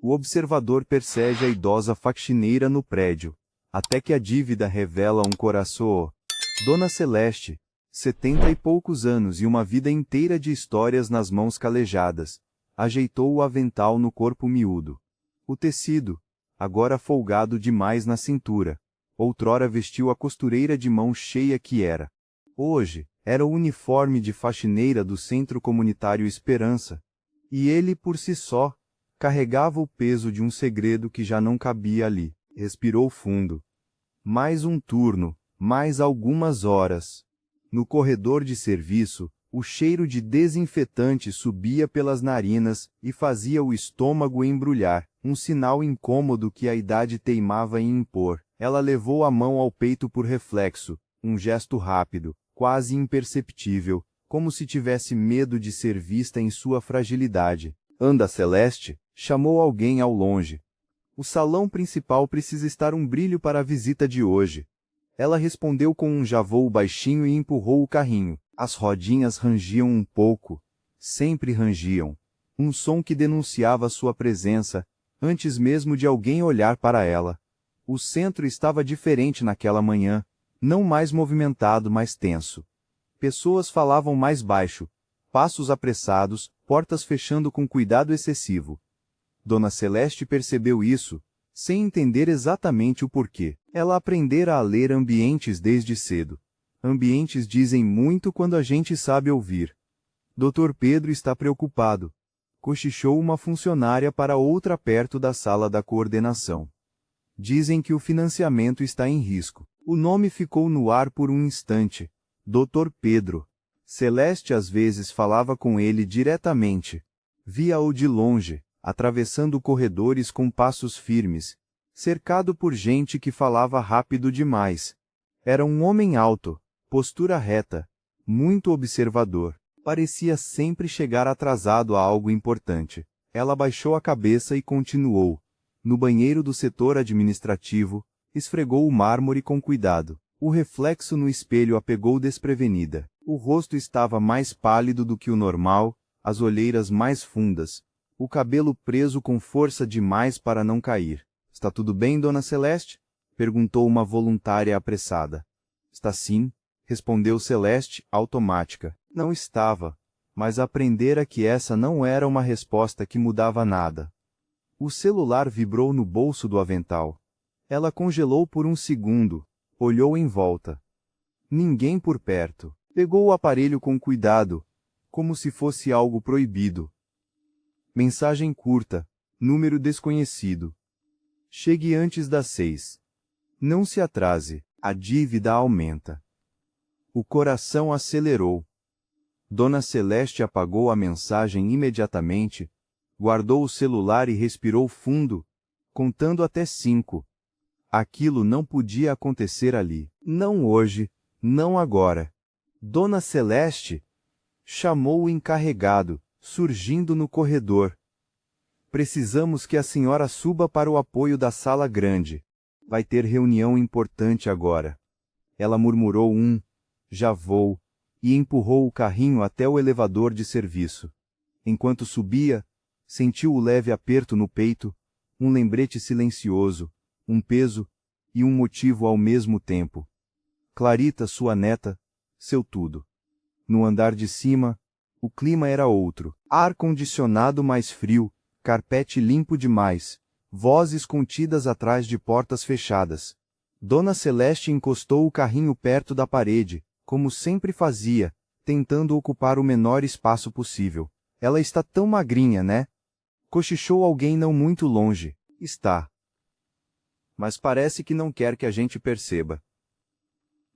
O observador persegue a idosa faxineira no prédio, até que a dívida revela um coração. Dona Celeste, 70 e poucos anos e uma vida inteira de histórias nas mãos calejadas, ajeitou o avental no corpo miúdo. O tecido, agora folgado demais na cintura, outrora vestiu a costureira de mão cheia que era. Hoje, era o uniforme de faxineira do Centro Comunitário Esperança, e ele por si só, carregava o peso de um segredo que já não cabia ali. Respirou fundo. Mais um turno, mais algumas horas. No corredor de serviço, o cheiro de desinfetante subia pelas narinas e fazia o estômago embrulhar, um sinal incômodo que a idade teimava em impor. Ela levou a mão ao peito por reflexo, um gesto rápido, quase imperceptível, como se tivesse medo de ser vista em sua fragilidade. Anda, Celeste, chamou alguém ao longe. O salão principal precisa estar um brilho para a visita de hoje. Ela respondeu com um javou baixinho e empurrou o carrinho. As rodinhas rangiam um pouco. Sempre rangiam. Um som que denunciava sua presença, antes mesmo de alguém olhar para ela. O centro estava diferente naquela manhã, não mais movimentado, mas tenso. Pessoas falavam mais baixo, passos apressados, portas fechando com cuidado excessivo. Dona Celeste percebeu isso, sem entender exatamente o porquê. Ela aprendera a ler ambientes desde cedo. Ambientes dizem muito quando a gente sabe ouvir. Dr. Pedro está preocupado. Cochichou uma funcionária para outra perto da sala da coordenação. Dizem que o financiamento está em risco. O nome ficou no ar por um instante. Dr. Pedro. Celeste às vezes falava com ele diretamente. Via-o de longe, atravessando corredores com passos firmes, cercado por gente que falava rápido demais. Era um homem alto, postura reta, muito observador. Parecia sempre chegar atrasado a algo importante. Ela baixou a cabeça e continuou. No banheiro do setor administrativo, esfregou o mármore com cuidado. O reflexo no espelho a pegou desprevenida. O rosto estava mais pálido do que o normal, as olheiras mais fundas, o cabelo preso com força demais para não cair. Está tudo bem, Dona Celeste? Perguntou uma voluntária apressada. Está sim, respondeu Celeste, automática. Não estava, mas aprendera que essa não era uma resposta que mudava nada. O celular vibrou no bolso do avental. Ela congelou por um segundo, olhou em volta. Ninguém por perto. Pegou o aparelho com cuidado, como se fosse algo proibido. Mensagem curta, número desconhecido. Chegue antes das 6. Não se atrase, a dívida aumenta. O coração acelerou. Dona Celeste apagou a mensagem imediatamente, guardou o celular e respirou fundo, contando até 5. Aquilo não podia acontecer ali. Não hoje, não agora. Dona Celeste? Chamou o encarregado, surgindo no corredor. Precisamos que a senhora suba para o apoio da sala grande. Vai ter reunião importante agora. Ela murmurou já vou, e empurrou o carrinho até o elevador de serviço. Enquanto subia, sentiu o leve aperto no peito, um lembrete silencioso, um peso e um motivo ao mesmo tempo. Clarita, sua neta, seu tudo. No andar de cima, o clima era outro. Ar-condicionado mais frio, carpete limpo demais, vozes contidas atrás de portas fechadas. Dona Celeste encostou o carrinho perto da parede, como sempre fazia, tentando ocupar o menor espaço possível. Ela está tão magrinha, né? Cochichou alguém não muito longe. Está. Mas parece que não quer que a gente perceba.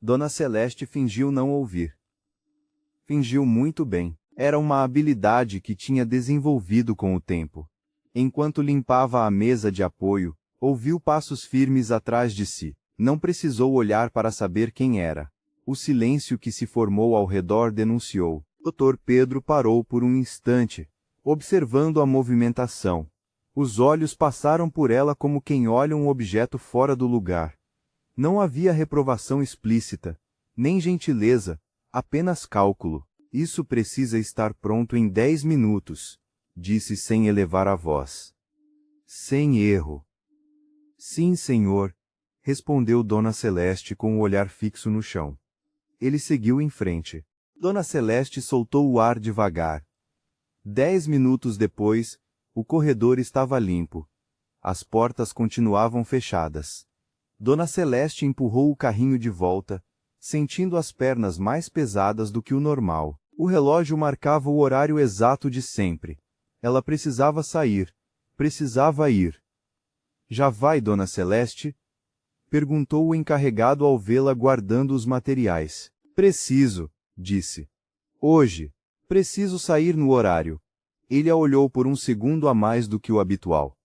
Dona Celeste fingiu não ouvir. Fingiu muito bem. Era uma habilidade que tinha desenvolvido com o tempo. Enquanto limpava a mesa de apoio, ouviu passos firmes atrás de si. Não precisou olhar para saber quem era. O silêncio que se formou ao redor denunciou. Dr. Pedro parou por um instante, observando a movimentação. Os olhos passaram por ela como quem olha um objeto fora do lugar. Não havia reprovação explícita, nem gentileza, apenas cálculo. Isso precisa estar pronto em 10 minutos, disse sem elevar a voz. Sem erro. Sim, senhor, respondeu Dona Celeste com o olhar fixo no chão. Ele seguiu em frente. Dona Celeste soltou o ar devagar. 10 minutos depois, o corredor estava limpo. As portas continuavam fechadas. Dona Celeste empurrou o carrinho de volta, sentindo as pernas mais pesadas do que o normal. O relógio marcava o horário exato de sempre. Ela precisava sair. Precisava ir. Já vai, Dona Celeste? Perguntou o encarregado ao vê-la guardando os materiais. Preciso, disse. Hoje. Preciso sair no horário. Ele a olhou por um segundo a mais do que o habitual.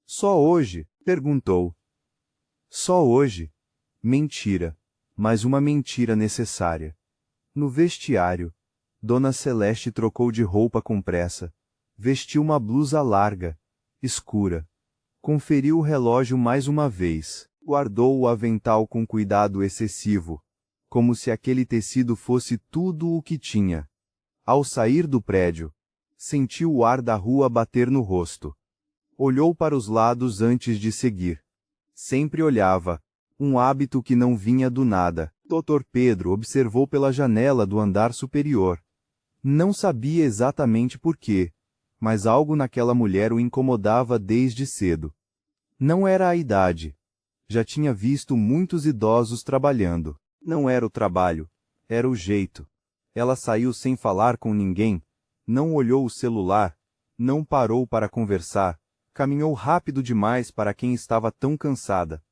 Só hoje? Perguntou. Só hoje? Mentira. Mas uma mentira necessária. No vestiário, Dona Celeste trocou de roupa com pressa. Vestiu uma blusa larga, escura. Conferiu o relógio mais uma vez. Guardou o avental com cuidado excessivo, como se aquele tecido fosse tudo o que tinha. Ao sair do prédio, sentiu o ar da rua bater no rosto. Olhou para os lados antes de seguir. Sempre olhava, um hábito que não vinha do nada. Dr. Pedro observou pela janela do andar superior. Não sabia exatamente por quê, mas algo naquela mulher o incomodava desde cedo. Não era a idade. Já tinha visto muitos idosos trabalhando. Não era o trabalho, era o jeito. Ela saiu sem falar com ninguém, não olhou o celular, não parou para conversar, caminhou rápido demais para quem estava tão cansada.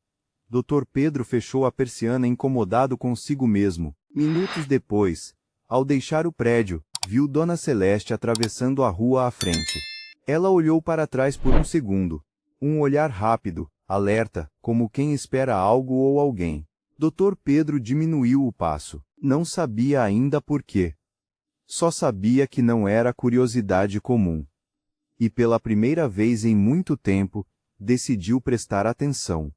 Dr. Pedro fechou a persiana incomodado consigo mesmo. Minutos depois, ao deixar o prédio, viu Dona Celeste atravessando a rua à frente. Ela olhou para trás por um segundo. Um olhar rápido, alerta, como quem espera algo ou alguém. Dr. Pedro diminuiu o passo. Não sabia ainda por quê. Só sabia que não era curiosidade comum. E pela primeira vez em muito tempo, decidiu prestar atenção.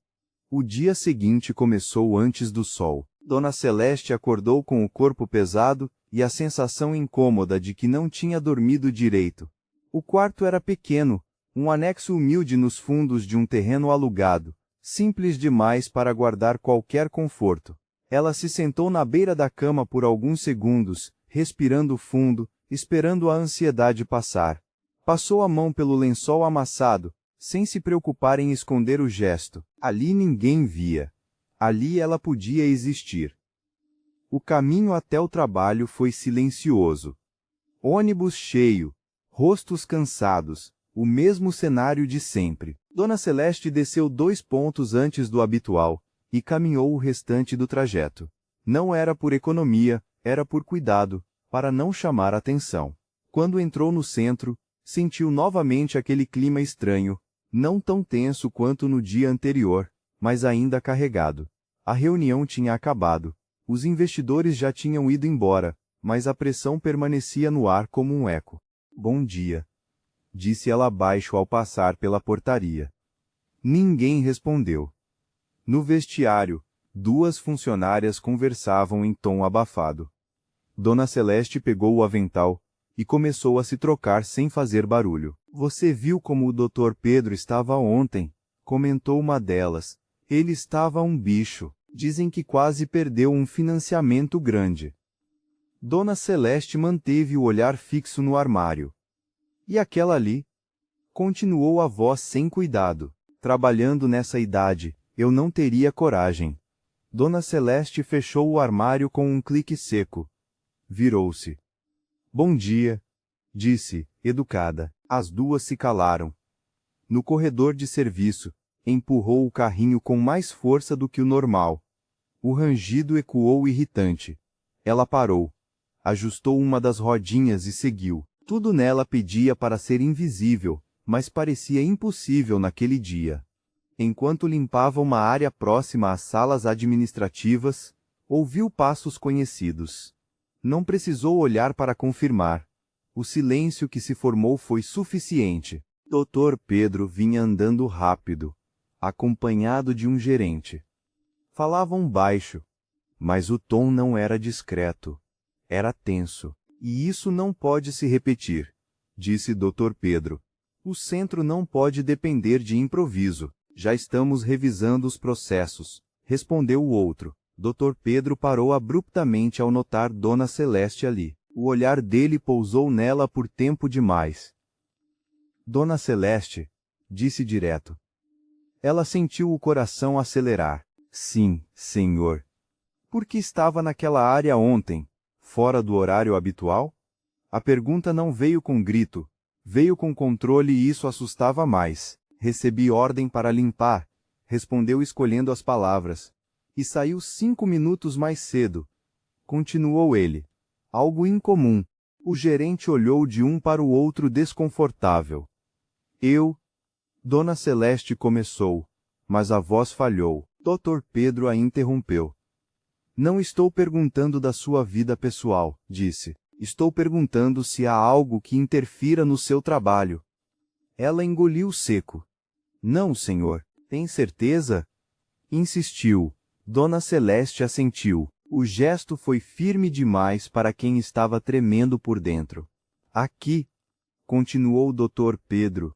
O dia seguinte começou antes do sol. Dona Celeste acordou com o corpo pesado e a sensação incômoda de que não tinha dormido direito. O quarto era pequeno, um anexo humilde nos fundos de um terreno alugado, simples demais para guardar qualquer conforto. Ela se sentou na beira da cama por alguns segundos, respirando fundo, esperando a ansiedade passar. Passou a mão pelo lençol amassado, sem se preocupar em esconder o gesto. Ali ninguém via. Ali ela podia existir. O caminho até o trabalho foi silencioso. Ônibus cheio, rostos cansados, o mesmo cenário de sempre. Dona Celeste desceu 2 pontos antes do habitual, e caminhou o restante do trajeto. Não era por economia, era por cuidado, para não chamar atenção. Quando entrou no centro, sentiu novamente aquele clima estranho, não tão tenso quanto no dia anterior, mas ainda carregado. A reunião tinha acabado. Os investidores já tinham ido embora, mas a pressão permanecia no ar como um eco. Bom dia, disse ela baixo ao passar pela portaria. Ninguém respondeu. No vestiário, 2 funcionárias conversavam em tom abafado. Dona Celeste pegou o avental e começou a se trocar sem fazer barulho. Você viu como o Dr. Pedro estava ontem? Comentou uma delas. Ele estava um bicho. Dizem que quase perdeu um financiamento grande. Dona Celeste manteve o olhar fixo no armário. E aquela ali? Continuou a voz sem cuidado. Trabalhando nessa idade, eu não teria coragem. Dona Celeste fechou o armário com um clique seco. Virou-se. Bom dia, disse, educada. As 2 se calaram. No corredor de serviço, empurrou o carrinho com mais força do que o normal. O rangido ecoou irritante. Ela parou. Ajustou uma das rodinhas e seguiu. Tudo nela pedia para ser invisível, mas parecia impossível naquele dia. Enquanto limpava uma área próxima às salas administrativas, ouviu passos conhecidos. Não precisou olhar para confirmar. O silêncio que se formou foi suficiente. Dr. Pedro vinha andando rápido, acompanhado de um gerente. Falavam baixo, mas o tom não era discreto. Era tenso. E isso não pode se repetir, disse Dr. Pedro. O centro não pode depender de improviso. Já estamos revisando os processos, respondeu o outro. Dr. Pedro parou abruptamente ao notar Dona Celeste ali. O olhar dele pousou nela por tempo demais. Dona Celeste, disse direto. Ela sentiu o coração acelerar. Sim, senhor. Por que estava naquela área ontem, fora do horário habitual? A pergunta não veio com grito, veio com controle e isso assustava mais. Recebi ordem para limpar, respondeu escolhendo as palavras. E saiu 5 minutos mais cedo. Continuou ele. Algo incomum. O gerente olhou de um para o outro desconfortável. Dona Celeste começou, mas a voz falhou. Dr. Pedro a interrompeu. Não estou perguntando da sua vida pessoal, disse. Estou perguntando se há algo que interfira no seu trabalho. Ela engoliu seco. Não, senhor. Tem certeza? Insistiu. Dona Celeste assentiu. O gesto foi firme demais para quem estava tremendo por dentro. Aqui, continuou o Dr. Pedro.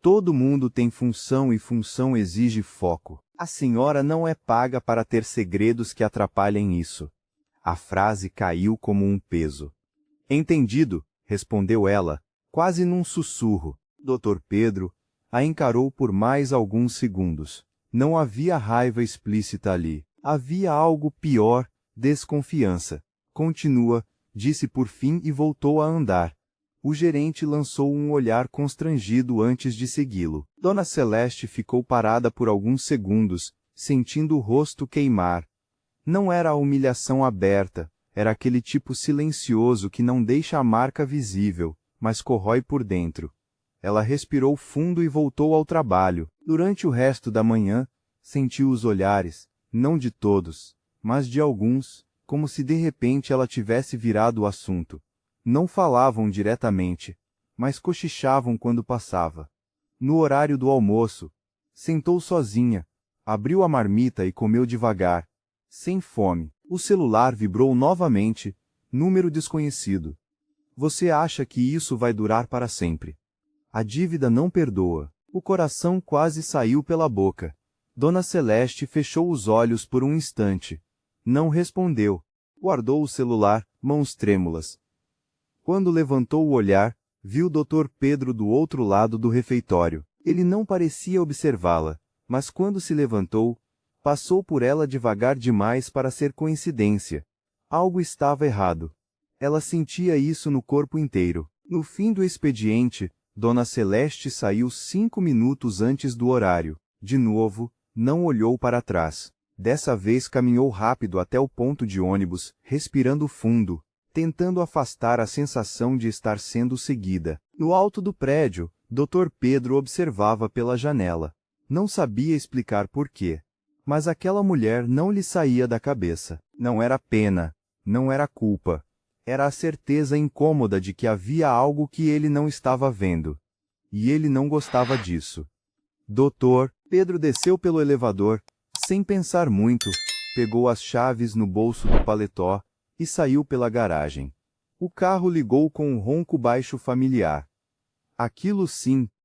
Todo mundo tem função e função exige foco. A senhora não é paga para ter segredos que atrapalhem isso. A frase caiu como um peso. Entendido, respondeu ela, quase num sussurro. Dr. Pedro a encarou por mais alguns segundos. Não havia raiva explícita ali. Havia algo pior, desconfiança. Continua, disse por fim e voltou a andar. O gerente lançou um olhar constrangido antes de segui-lo. Dona Celeste ficou parada por alguns segundos, sentindo o rosto queimar. Não era a humilhação aberta, era aquele tipo silencioso que não deixa a marca visível, mas corrói por dentro. Ela respirou fundo e voltou ao trabalho. Durante o resto da manhã, sentiu os olhares, não de todos, mas de alguns, como se de repente ela tivesse virado o assunto. Não falavam diretamente, mas cochichavam quando passava. No horário do almoço, sentou sozinha, abriu a marmita e comeu devagar, sem fome. O celular vibrou novamente, número desconhecido. Você acha que isso vai durar para sempre? A dívida não perdoa. O coração quase saiu pela boca. Dona Celeste fechou os olhos por um instante. Não respondeu. Guardou o celular, mãos trêmulas. Quando levantou o olhar, viu o Dr. Pedro do outro lado do refeitório. Ele não parecia observá-la, mas quando se levantou, passou por ela devagar demais para ser coincidência. Algo estava errado. Ela sentia isso no corpo inteiro. No fim do expediente, Dona Celeste saiu 5 minutos antes do horário. De novo, não olhou para trás. Dessa vez caminhou rápido até o ponto de ônibus, respirando fundo, tentando afastar a sensação de estar sendo seguida. No alto do prédio, Dr. Pedro observava pela janela. Não sabia explicar por quê. Mas aquela mulher não lhe saía da cabeça. Não era pena, não era culpa. Era a certeza incômoda de que havia algo que ele não estava vendo. E ele não gostava disso. Doutor, Pedro desceu pelo elevador, sem pensar muito, pegou as chaves no bolso do paletó e saiu pela garagem. O carro ligou com um ronco baixo familiar. Aquilo sim,